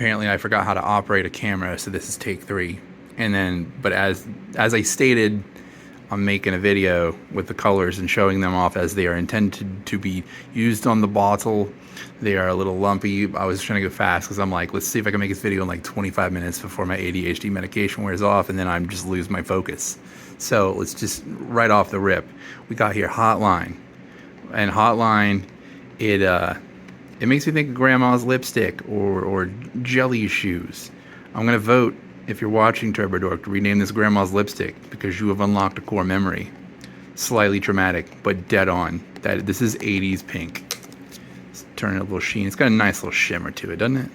apparently I forgot how to operate a camera, so this is take 3. And then, but as I stated, I'm making a video with the colors and showing them off as they are intended to be used on the bottle. They are a little lumpy. I was trying to go fast because I'm like, let's see if I can make this video in like 25 minutes before my ADHD medication wears off, and then I'm just lose my focus. So let's just right off the rip, we got here Hotline, and Hotline, it makes me think of grandma's lipstick or jelly shoes. I'm gonna vote, if you're watching Turbodork, to rename this grandma's lipstick because you have unlocked a core memory. Slightly traumatic, but dead on. That this is 80s pink. Let's turn it a little sheen. It's got a nice little shimmer to it, doesn't it?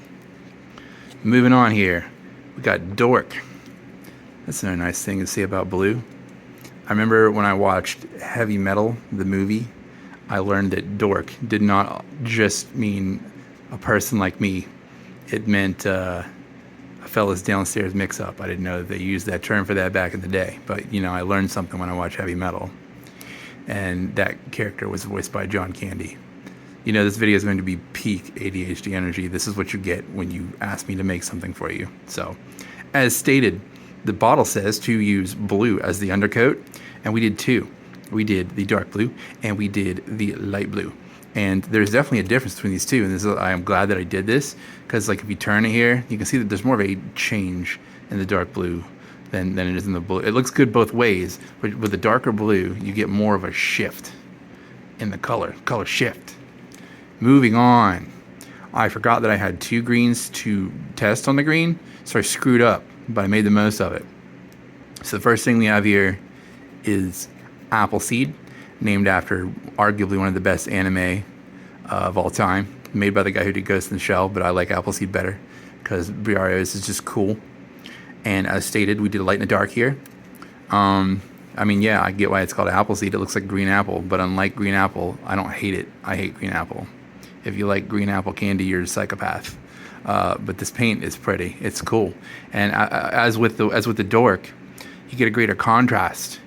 Moving on here, we got Dork. That's another nice thing to say about blue. I remember when I watched Heavy Metal, the movie, I learned that dork did not just mean a person like me. It meant a fella's downstairs mix-up. I didn't know that they used that term for that back in the day. But, you know, I learned something when I watched Heavy Metal. And that character was voiced by John Candy. You know, this video is going to be peak ADHD energy. This is what you get when you ask me to make something for you. So, as stated, the bottle says to use blue as the undercoat, and we did 2. We did the dark blue and we did the light blue, and there's definitely a difference between these two. And this is, I am glad that I did this, because like if you turn it here, you can see that there's more of a change in the dark blue than it is in the blue. It looks good both ways, but with the darker blue you get more of a shift in the color shift. Moving on, I forgot that I had 2 greens to test on the green, so I screwed up, but I made the most of it. So the first thing we have here is Appleseed, named after arguably one of the best anime of all time, made by the guy who did Ghost in the Shell, but I like Appleseed better because Briario's is just cool. And as stated, we did a light and a dark here. I mean, yeah, I get why it's called Appleseed. It looks like green apple, but unlike green apple, I don't hate it. I hate green apple. If you like green apple candy, you're a psychopath. But this paint is pretty. It's cool. And as with the dork, you get a greater contrast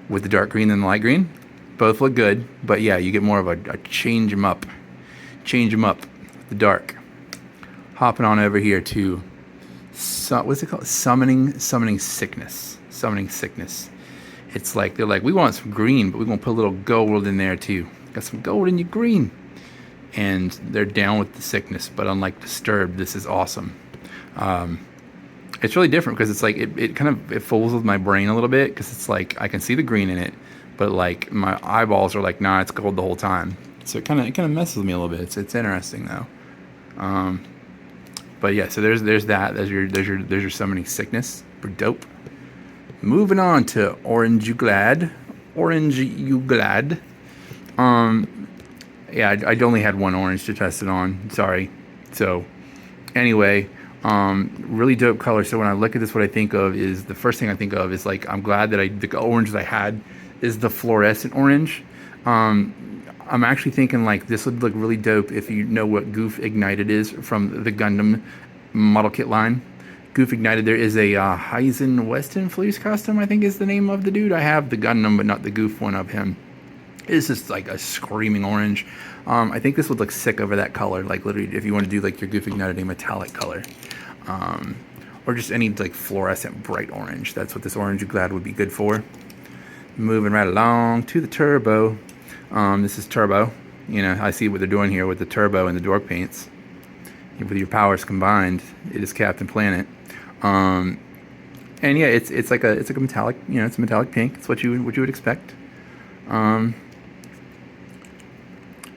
with the dark green and the light green. Both look good, but yeah, you get more of a change them up. Change them up, the dark. Hopping on over here to, what's it called? Summoning Sickness. Summoning Sickness. It's like, they're like, we want some green, but we're going to put a little gold in there too. Got some gold in your green. And they're down with the sickness, but unlike Disturbed, this is awesome. It's really different because it's like it kind of it fools with my brain a little bit, because it's like I can see the green in it, but like my eyeballs are like, nah, it's gold the whole time. So it kind of messes with me a little bit. It's interesting though. But yeah, so there's that. There's your Summoning Sickness. Pretty dope. Moving on to Orange You Glad. Orange You Glad. Yeah, I only had 1 orange to test it on. Sorry. So anyway. Really dope color. So when I look at this, what I think of is, the first thing I think of is like, I'm glad that the orange that I had is the fluorescent orange. I'm actually thinking like this would look really dope if you know what Goof Ignited is from the Gundam model kit line. Goof Ignited, there is a Heisen Weston Fleece custom, I think is the name of the dude. I have the Gundam, but not the Goof one of him. It's just like a screaming orange. I think this would look sick over that color, like literally if you want to do like your Goof Ignited a metallic color, or just any like fluorescent bright orange. That's what this Orange You Glad would be good for. Moving right along to the Turbo. This is Turbo. You know, I see what they're doing here with the Turbo and the Dork paints. With your powers combined, it is Captain Planet. And yeah, it's like a metallic. You know, it's a metallic pink. It's what you would expect.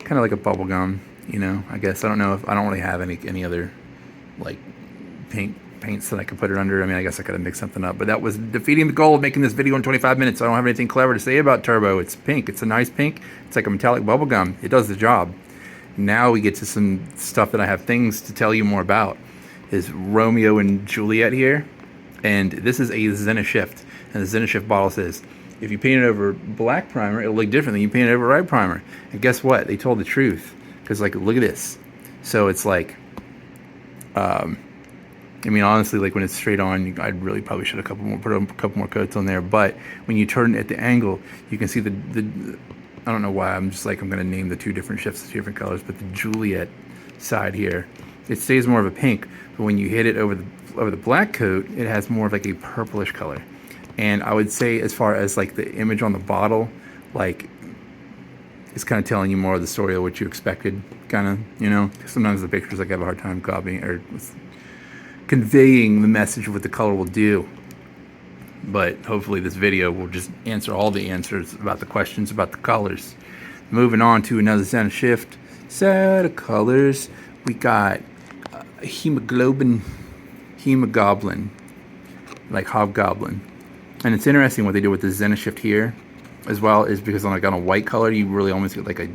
Kind of like a bubble gum, you know, I guess. I don't know if I don't really have any other like paints that I could put it under. I mean, I guess I could have mixed something up, but that was defeating the goal of making this video in 25 minutes. I don't have anything clever to say about Turbo. It's pink. It's a nice pink. It's like a metallic bubble gum. It does the job. Now we get to some stuff that I have things to tell you more about. Is Romeo and Juliet here, and this is a Zenith, and the Zenith bottle says, if you paint it over black primer, it'll look different than you paint it over red primer. And guess what? They told the truth. Because, like, look at this. So it's like, I mean, honestly, like when it's straight on, I really probably should have put a couple more coats on there. But when you turn it at the angle, you can see the I don't know why I'm just like, I'm going to name the 2 different shifts to 2 different colors. But the Juliet side here it stays more of a pink, but when you hit it over the black coat, it has more of like a purplish color. And I would say, as far as like the image on the bottle, like it's kind of telling you more of the story of what you expected, kind of, you know. Sometimes the pictures like I have a hard time copying or conveying the message of what the color will do. But hopefully this video will just answer all the answers about the questions about the colors. Moving on to another Zeneshift set of colors, we got hemogoblin, like hobgoblin. And it's interesting what they do with the Zeneshift here as well, is because on a white color you really almost get like a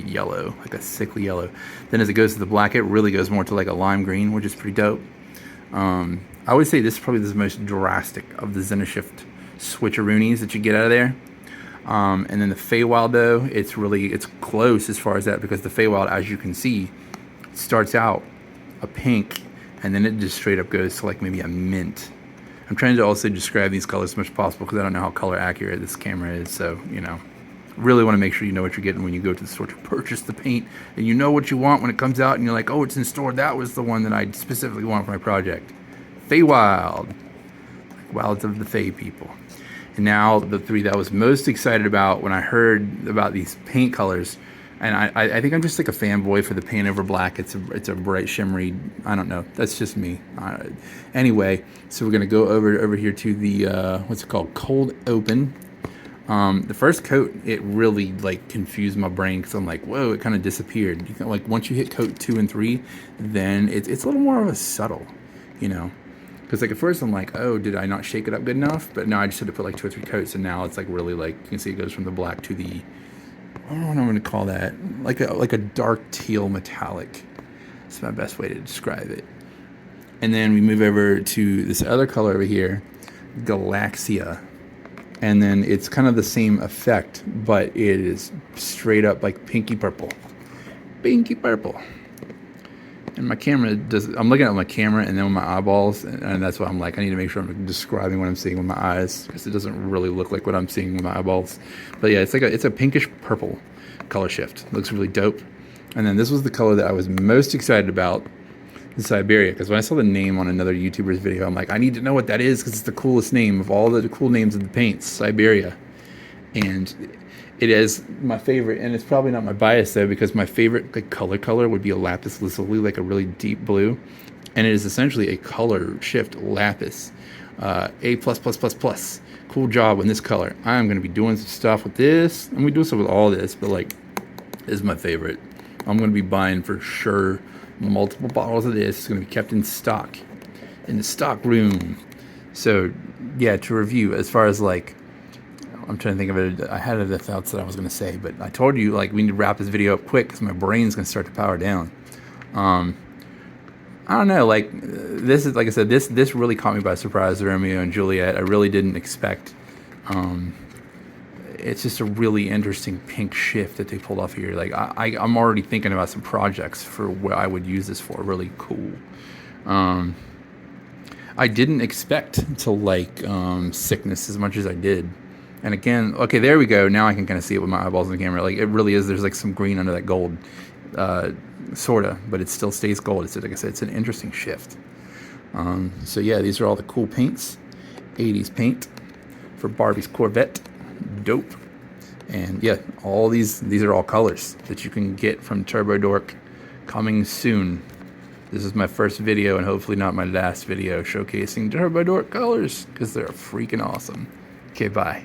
yellow, like a sickly yellow. Then as it goes to the black, it really goes more to like a lime green, which is pretty dope. I would say this is probably the most drastic of the Zeneshift switcheroonies that you get out of there. And then the Feywild, though, it's close as far as that, because the Feywild, as you can see, starts out a pink and then it just straight up goes to like maybe a mint. I'm trying to also describe these colors as much as possible because I don't know how color accurate this camera is, so, you know, really want to make sure you know what you're getting when you go to the store to purchase the paint, and you know what you want when it comes out and you're like, oh, it's in store, that was the one that I specifically want for my project. Feywild, like Wilds of the Fey people. And now the three that I was most excited about when I heard about these paint colors, and I think I'm just like a fanboy for the paint over black. It's a bright shimmery, I don't know, that's just me. Anyway, so we're gonna go over here to the what's it called, Cold Open. The first coat, it really like confused my brain because I'm like, whoa, it kind of disappeared. You can, like, once you hit coat 2 and 3, then it's a little more of a subtle, you know. Because like at first I'm like, oh, did I not shake it up good enough? But no, I just had to put like 2 or 3 coats, and now it's like really, like, you can see it goes from the black to the, I don't know what I'm going to call that, like a dark teal metallic. That's my best way to describe it. And then we move over to this other color over here, Galaxia. And then it's kind of the same effect, but it is straight up like pinky purple. Pinky purple. And my camera does, I'm looking at my camera and then with my eyeballs, and that's why I'm like, I need to make sure I'm describing what I'm seeing with my eyes, because it doesn't really look like what I'm seeing with my eyeballs. But yeah, it's a pinkish purple color shift. It looks really dope. And then this was the color that I was most excited about, the Siberia, because when I saw the name on another YouTuber's video, I'm like, I need to know what that is, because it's the coolest name of all the cool names of the paints, Siberia. And it is my favorite, and it's probably not my bias though, because my favorite like color would be a lapis lazuli, like a really deep blue, and it is essentially a color shift lapis, A++++. Cool job on this color. I'm going to be doing some stuff with this, and we do stuff with all this, but like, this is my favorite. I'm going to be buying for sure multiple bottles of this. It's going to be kept in stock, in the stock room. So yeah, to review, as far as like, I'm trying to think of it. I had other thoughts that I was going to say, but I told you, like, we need to wrap this video up quick because my brain's going to start to power down. I don't know, like, this is, like I said, this really caught me by surprise, Romeo and Juliet. I really didn't expect. It's just a really interesting pink shift that they pulled off here. Like, I'm already thinking about some projects for what I would use this for. Really cool. I didn't expect to like Sickness as much as I did. And again, okay, there we go. Now I can kind of see it with my eyeballs in the camera. Like, it really is. There's like some green under that gold, sorta, but it still stays gold. It's, like I said, it's an interesting shift. So yeah, these are all the cool paints. 80s paint for Barbie's Corvette. Dope. And yeah, all these are all colors that you can get from Turbodork, coming soon. This is my first video, and hopefully not my last video, showcasing Turbodork colors, because they're freaking awesome. Okay, bye.